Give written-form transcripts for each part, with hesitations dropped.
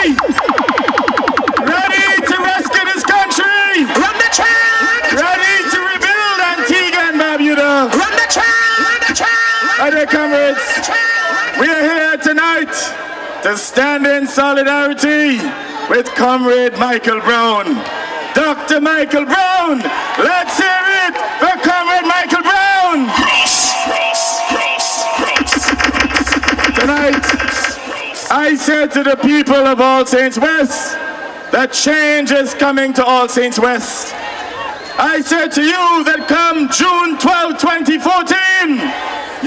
Ready to rescue this country? Run the train! Ready to rebuild Antigua and Barbuda? Run the train! Run the train! My dear comrades, we are here tonight to stand in solidarity with Comrade Michael Browne. Dr. Michael Browne, let's hear it for Comrade Michael Browne! Tonight, I said to the people of All Saints West that change is coming to All Saints West. I said to you that come June 12, 2014,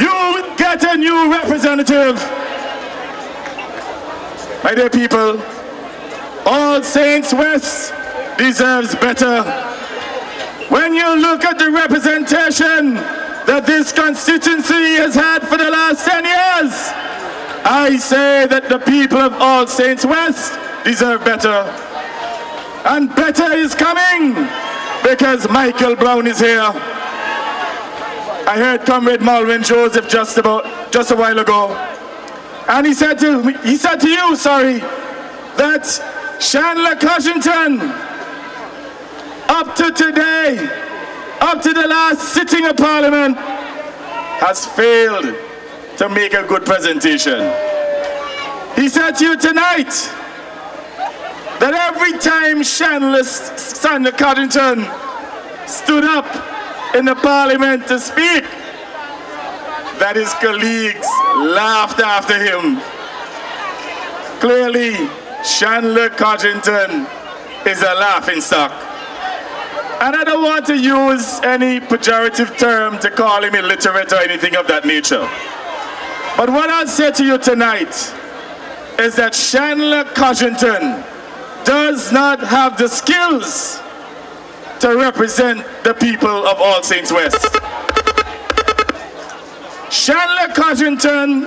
you will get a new representative. My dear people, All Saints West deserves better. When you look at the representation that this constituency has had for the last 10 years, I say that the people of All Saints West deserve better. And better is coming because Michael Browne is here. I heard Comrade Malvin Joseph just a while ago. And he said to you, that Chandler Codrington, up to today, up to the last sitting of Parliament, has failed to make a good presentation. He said to you tonight that every time Chandler Codrington stood up in the Parliament to speak, that his colleagues laughed after him. Clearly, Chandler Codrington is a laughingstock. And I don't want to use any pejorative term to call him illiterate or anything of that nature. But what I'll say to you tonight is that Chandler Codrington does not have the skills to represent the people of All Saints West. Chandler Codrington,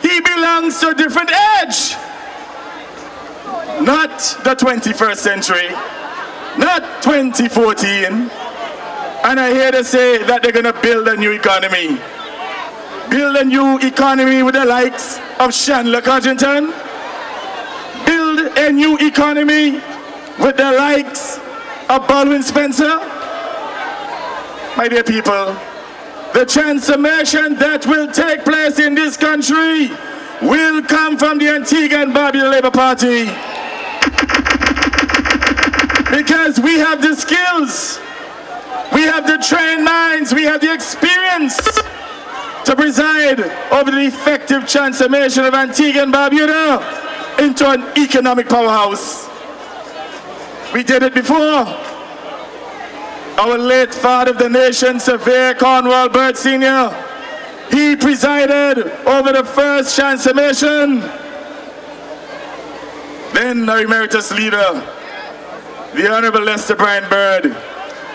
he belongs to a different age. Not the 21st century, not 2014. And I hear they say that they're going to build a new economy. Build a new economy with the likes of Chandler Codrington. Build a new economy with the likes of Baldwin Spencer. My dear people, the transformation that will take place in this country will come from the Antigua and Barbuda Labour Party. Because we have the skills, we have the trained minds, we have the experience to preside over the effective transformation of Antigua and Barbuda into an economic powerhouse. We did it before. Our late father of the nation, Seaview Cornwall Byrd Sr., he presided over the first transformation. Then our emeritus leader, the Honorable Lester Bryan Byrd,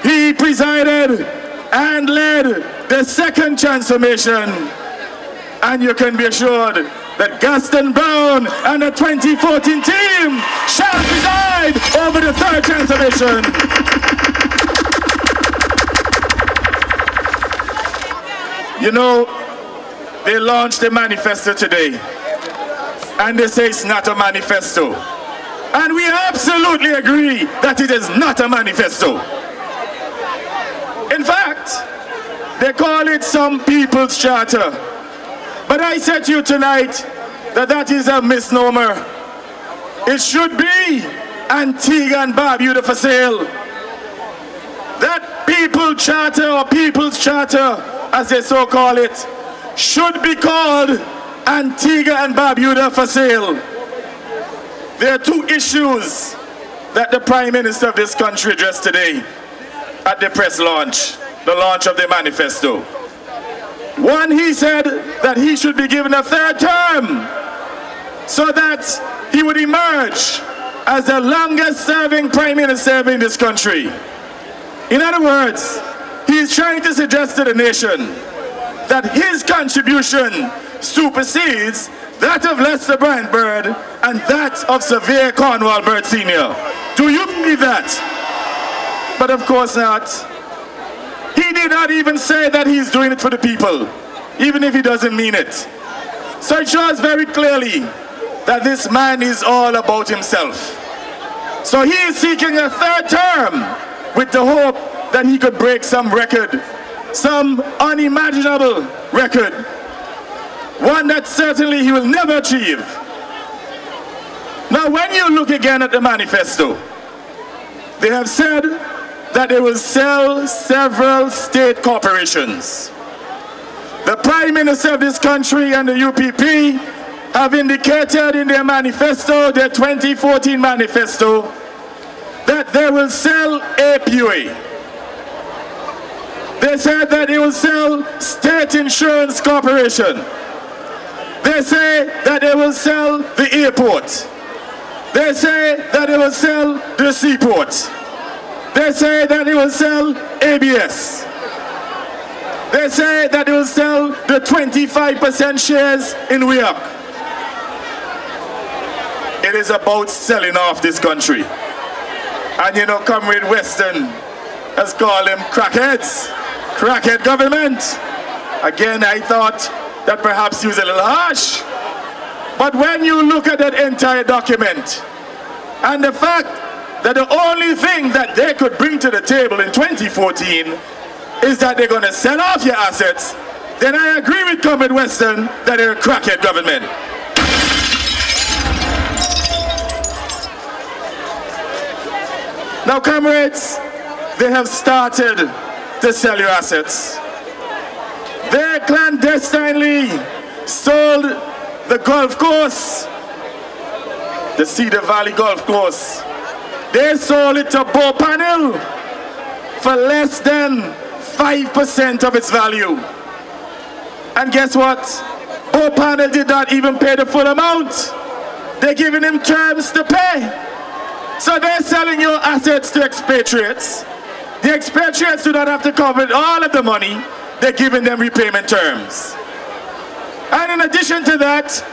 he presided and led the second transformation. And you can be assured that Gaston Browne and the 2014 team shall preside over the third transformation. You know, they launched a manifesto today, and they say it's not a manifesto. And we absolutely agree that it is not a manifesto. In fact, they call it some people's charter. But I said to you tonight that that is a misnomer. It should be Antigua and Barbuda for sale. That people charter or people's charter, as they so call it, should be called Antigua and Barbuda for sale. There are two issues that the Prime Minister of this country addressed today at the press launch, the launch of the manifesto. One, he said that he should be given a third term so that he would emerge as the longest serving Prime Minister in this country. In other words, he is trying to suggest to the nation that his contribution supersedes that of Lester Bryan Byrd and that of Seaview Cornwall Byrd Sr. Do you believe that? But of course not. He did not even say that he's doing it for the people, even if he doesn't mean it. So it shows very clearly that this man is all about himself. So he is seeking a third term with the hope that he could break some record, some unimaginable record, one that certainly he will never achieve. Now, when you look again at the manifesto, they have said that they will sell several state corporations. The Prime Minister of this country and the UPP have indicated in their manifesto, their 2014 manifesto, that they will sell APUA. They said that they will sell State Insurance Corporation. They say that they will sell the airport. They say that they will sell the seaport. They say that they will sell ABS. They say that they will sell the 25% shares in WEOC. It is about selling off this country. And you know, Comrade Weston has called them crackheads. Crackhead government. Again, I thought that perhaps he was a little harsh. But when you look at that entire document, and the fact that the only thing that they could bring to the table in 2014 is that they're going to sell off your assets, then I agree with Comrade Weston that they're a crackhead government. Now, comrades, they have started to sell your assets. They clandestinely sold the golf course, the Cedar Valley Golf Course. They sold it to Bow Panel for less than 5% of its value. And guess what? Bow Panel did not even pay the full amount. They're giving him terms to pay. So they're selling your assets to expatriates. The expatriates do not have to cover all of the money. They're giving them repayment terms. And in addition to that,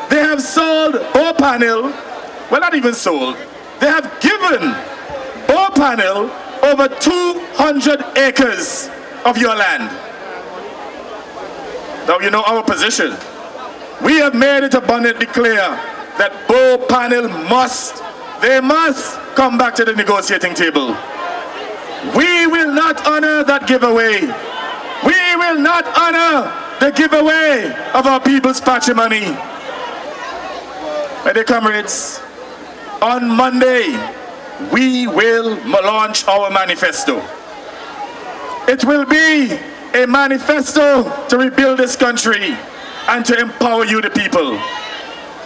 they have sold Bow Panel, well, not even sold, they have given Bow Panel over 200 acres of your land. Now, you know our position. We have made it abundantly clear that Bow Panel must come back to the negotiating table. We will not honor that giveaway. We will not honor the giveaway of our people's patrimony. My dear comrades, on Monday, we will launch our manifesto. It will be a manifesto to rebuild this country and to empower you, the people.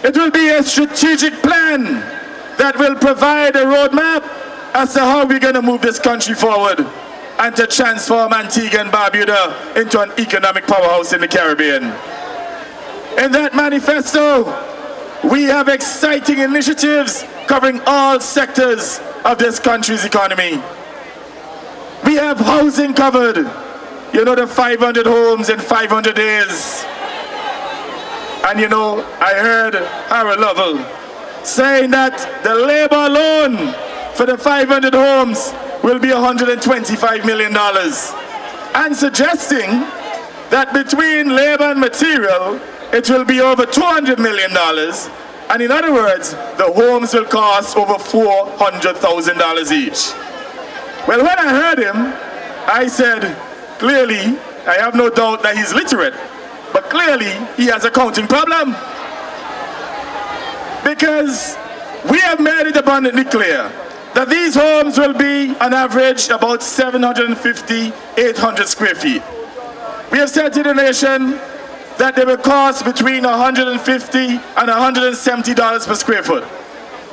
It will be a strategic plan that will provide a roadmap as to how we're going to move this country forward and to transform Antigua and Barbuda into an economic powerhouse in the Caribbean. In that manifesto, we have exciting initiatives covering all sectors of this country's economy. We have housing covered. You know, the 500 homes in 500 days. And you know, I heard Harold Lovell saying that the labor loan for the 500 homes will be $125 million. And suggesting that between labor and material, it will be over $200 million. And in other words, the homes will cost over $400,000 each. Well, when I heard him, I said, clearly, I have no doubt that he's literate, but clearly he has a counting problem. Because we have made it abundantly clear that these homes will be on average about 750, 800 square feet. We have said to the nation that they will cost between $150 and $170 per square foot.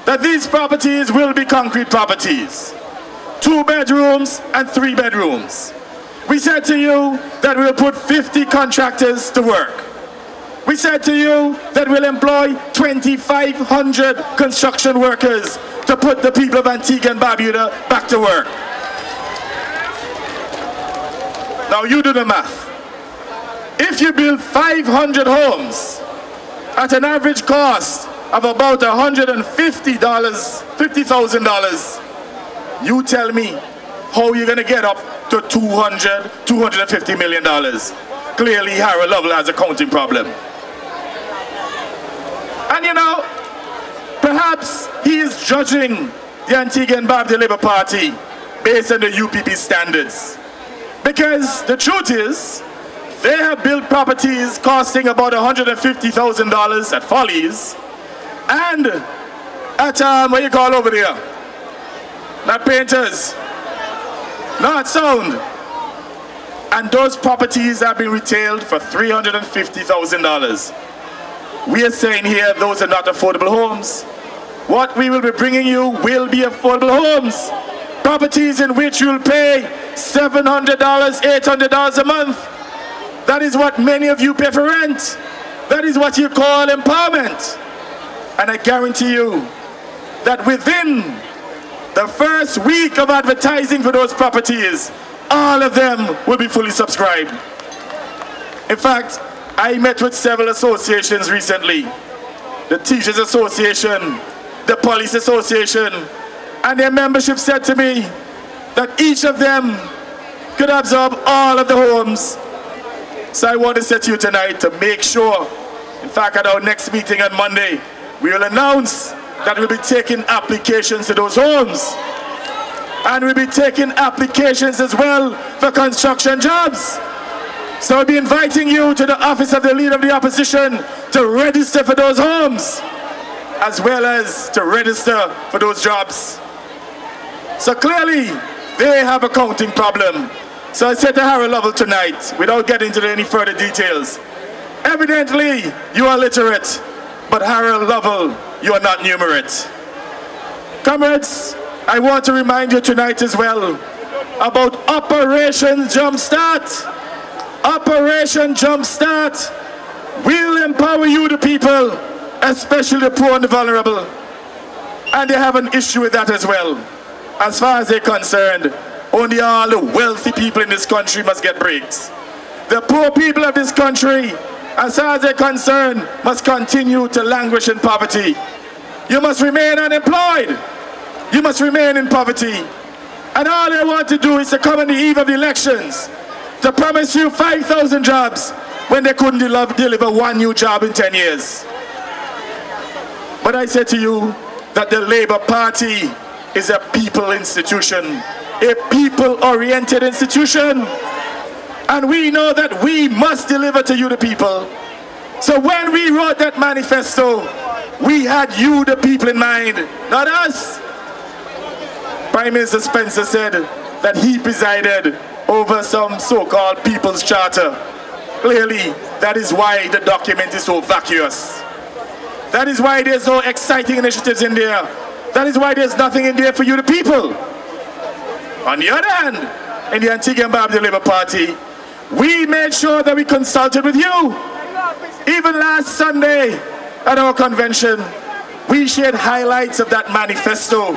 That these properties will be concrete properties. 2 bedrooms and 3 bedrooms. We said to you that we'll put 50 contractors to work. We said to you that we'll employ 2,500 construction workers to put the people of Antigua and Barbuda back to work. Now you do the math. If you build 500 homes at an average cost of about $150,000, you tell me how you're going to get up to $250 million. Clearly, Harold Lovell has a counting problem. And you know, perhaps he is judging the Antigua and Barbuda Labour Party based on the UPP standards. Because the truth is, they have built properties costing about $150,000 at Follies and at, what you call over there? Not Painters, not Sound. And those properties have been retailed for $350,000. We are saying here those are not affordable homes. What we will be bringing you will be affordable homes. Properties in which you'll pay $700, $800 a month. That is what many of you pay for rent. That is what you call empowerment. And I guarantee you that within the first week of advertising for those properties, all of them will be fully subscribed. In fact, I met with several associations recently. The Teachers Association, the Police Association, and their membership said to me that each of them could absorb all of the homes. So I want to say to you tonight to make sure, in fact at our next meeting on Monday, we will announce that we'll be taking applications to those homes. And we'll be taking applications as well for construction jobs. So I'll be inviting you to the office of the Leader of the Opposition to register for those homes, as well as to register for those jobs. So clearly, they have a counting problem. So I said to Harold Lovell tonight, without getting into any further details, evidently you are literate, but Harold Lovell, you are not numerate. Comrades, I want to remind you tonight as well about Operation Jumpstart. Operation Jumpstart will empower you, the people, especially the poor and the vulnerable. And they have an issue with that as well. As far as they're concerned, only all the wealthy people in this country must get breaks. The poor people of this country, as far as they're concerned, must continue to languish in poverty. You must remain unemployed. You must remain in poverty. And all they want to do is to come on the eve of the elections to promise you 5,000 jobs when they couldn't deliver one new job in 10 years. But I say to you that the Labour Party is a people institution, a people-oriented institution. And we know that we must deliver to you, the people. So when we wrote that manifesto, we had you, the people, in mind, not us. Prime Minister Spencer said that he presided over some so-called People's Charter. Clearly, that is why the document is so vacuous. That is why there's no exciting initiatives in there. That is why there's nothing in there for you, the people. On the other hand, in the Antigua and Barbuda Labour Party, we made sure that we consulted with you. Even last Sunday at our convention, we shared highlights of that manifesto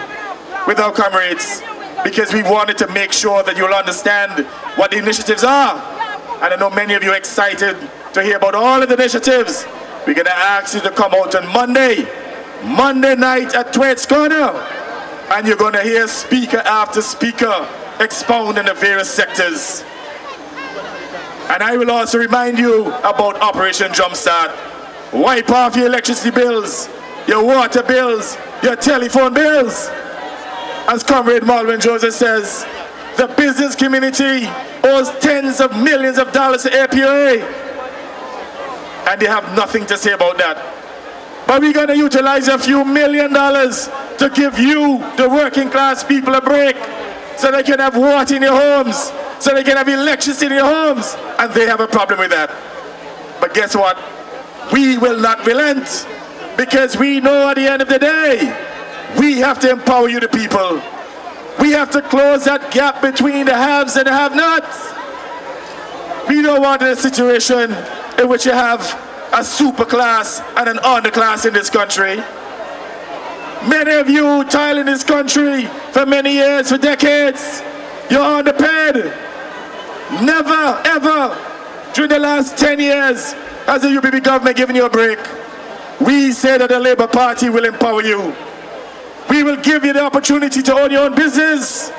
with our comrades, because we wanted to make sure that you'll understand what the initiatives are. And I know many of you are excited to hear about all of the initiatives. We're going to ask you to come out on Monday night at Thwaites Corner, and you're going to hear speaker after speaker expound in the various sectors. And I will also remind you about Operation Jumpstart. Wipe off your electricity bills, your water bills, your telephone bills. As Comrade Malvin Joseph says, the business community owes tens of millions of dollars to APA. And they have nothing to say about that. But we're going to utilize a few $1 million to give you, the working class people, a break, so they can have water in your homes, so they can have electricity in your homes, and they have a problem with that. But guess what? We will not relent, because we know at the end of the day, we have to empower you, the people. We have to close that gap between the haves and the have-nots. We don't want a situation in which you have a super class and an underclass in this country. Many of you toil in this country for many years, for decades. You're underpaid. Never, ever, during the last 10 years, has the UPP government given you a break. We say that the Labour Party will empower you. We will give you the opportunity to own your own business.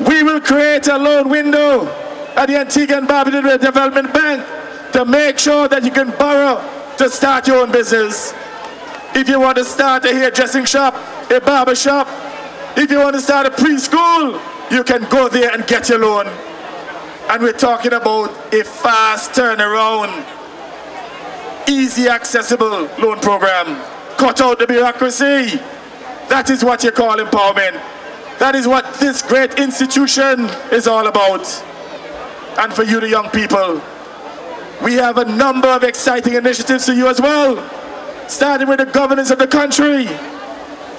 We will create a loan window at the Antigua and Barbuda Development Bank to make sure that you can borrow to start your own business. If you want to start a hairdressing shop, a barber shop, if you want to start a preschool, you can go there and get your loan. And we're talking about a fast turnaround, easy accessible loan program. Cut out the bureaucracy. That is what you call empowerment. That is what this great institution is all about. And for you, the young people, we have a number of exciting initiatives for you as well. Starting with the governance of the country.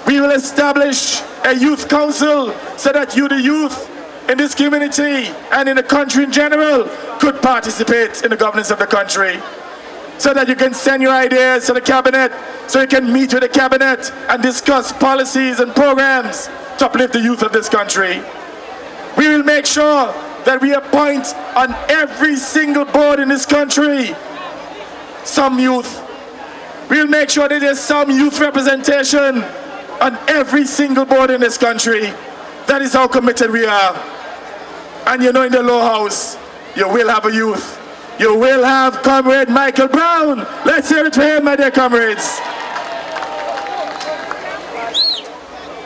We will establish a youth council so that you, the youth, in this community and in the country in general, could participate in the governance of the country. So that you can send your ideas to the cabinet, so you can meet with the cabinet and discuss policies and programs to uplift the youth of this country. We will make sure that we appoint on every single board in this country some youth. We'll make sure that there's some youth representation on every single board in this country. That is how committed we are. And you know, in the Low House, you will have a youth. You will have Comrade Michael Browne. Let's hear it for him, my dear comrades.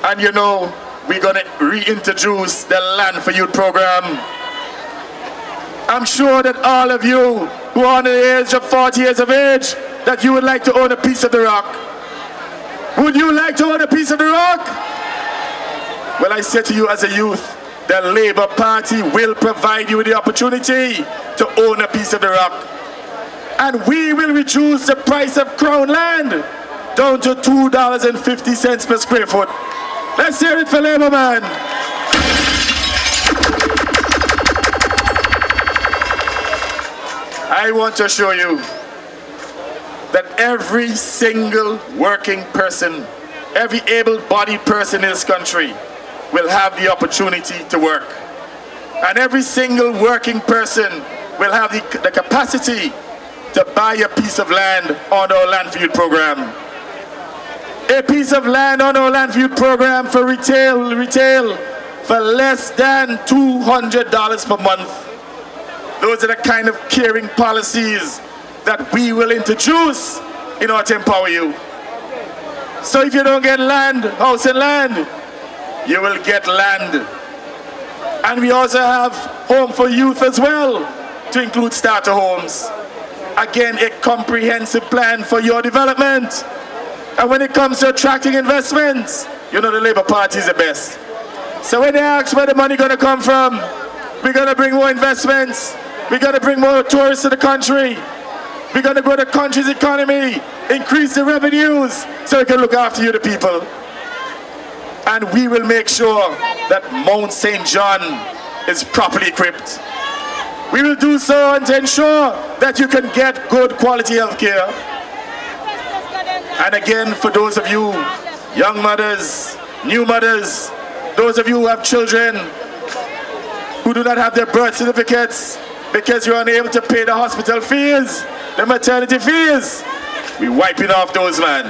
And you know, we're going to reintroduce the Land for Youth program. I'm sure that all of you who are under the age of 40 years of age, that you would like to own a piece of the rock. Would you like to own a piece of the rock? Well, I say to you as a youth, the Labour Party will provide you with the opportunity to own a piece of the rock. And we will reduce the price of Crown land down to $2.50 per square foot. Let's hear it for Labour, man. I want to show you that every single working person, every able-bodied person in this country will have the opportunity to work. And every single working person will have the capacity to buy a piece of land on our Land for Youth program. A piece of land on our Land for Youth program for retail for less than $200 per month. Those are the kind of caring policies that we will introduce in order to empower you. So if you don't get land, house and land, you will get land. And we also have home for youth as well, to include starter homes. Again, a comprehensive plan for your development. And when it comes to attracting investments, you know the Labour Party is the best. So when they ask where the money going to come from, we're going to bring more investments. We're going to bring more tourists to the country. We're going to grow the country's economy, increase the revenues, so we can look after you, the people. And we will make sure that Mount St. John is properly equipped. We will do so and to ensure that you can get good quality health care. And again, for those of you, young mothers, new mothers, those of you who have children who do not have their birth certificates because you're unable to pay the hospital fees, the maternity fees, we're wiping off those, man.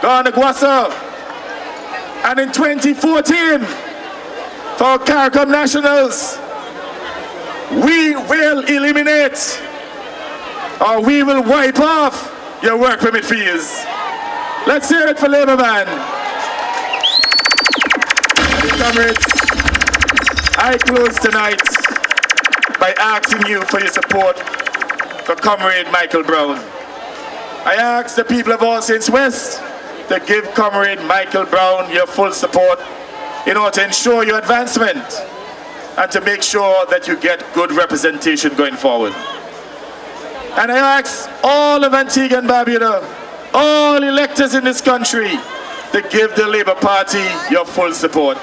Go on the Guasa. And in 2014, for our CARICOM nationals, we will eliminate, or we will wipe off your work permit fees. Let's hear it for Labour, man. Comrades, I close tonight by asking you for your support for Comrade Michael Browne. I ask the people of All Saints West to give Comrade Michael Browne your full support in order to ensure your advancement and to make sure that you get good representation going forward. And I ask all of Antigua and Barbuda, all electors in this country, to give the Labour Party your full support.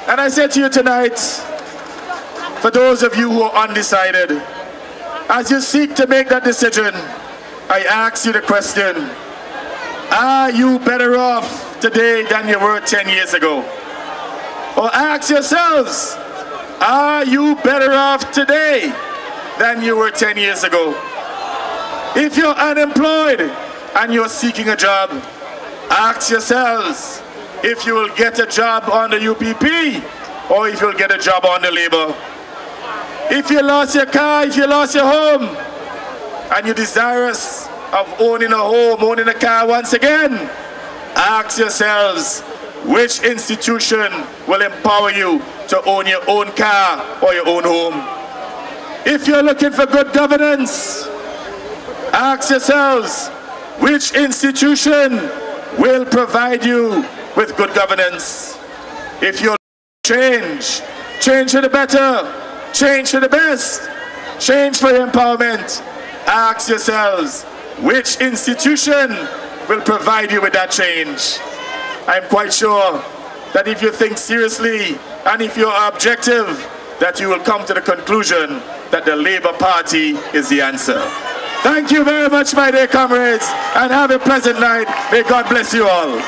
And I say to you tonight, for those of you who are undecided, as you seek to make that decision, I ask you the question, are you better off today than you were 10 years ago? Or ask yourselves, are you better off today than you were 10 years ago? If you're unemployed and you're seeking a job, ask yourselves if you will get a job on the UPP or if you'll get a job on the Labour. If you lost your car, if you lost your home, and you're desirous of owning a home, owning a car once again, ask yourselves, which institution will empower you to own your own car or your own home? If you're looking for good governance, ask yourselves, which institution will provide you with good governance? If you're change for the better, change for the best, change for your empowerment, ask yourselves, which institution will provide you with that change? I'm quite sure that if you think seriously and if you're objective, that you will come to the conclusion that the Labour Party is the answer. Thank you very much, my dear comrades, and have a pleasant night. May God bless you all.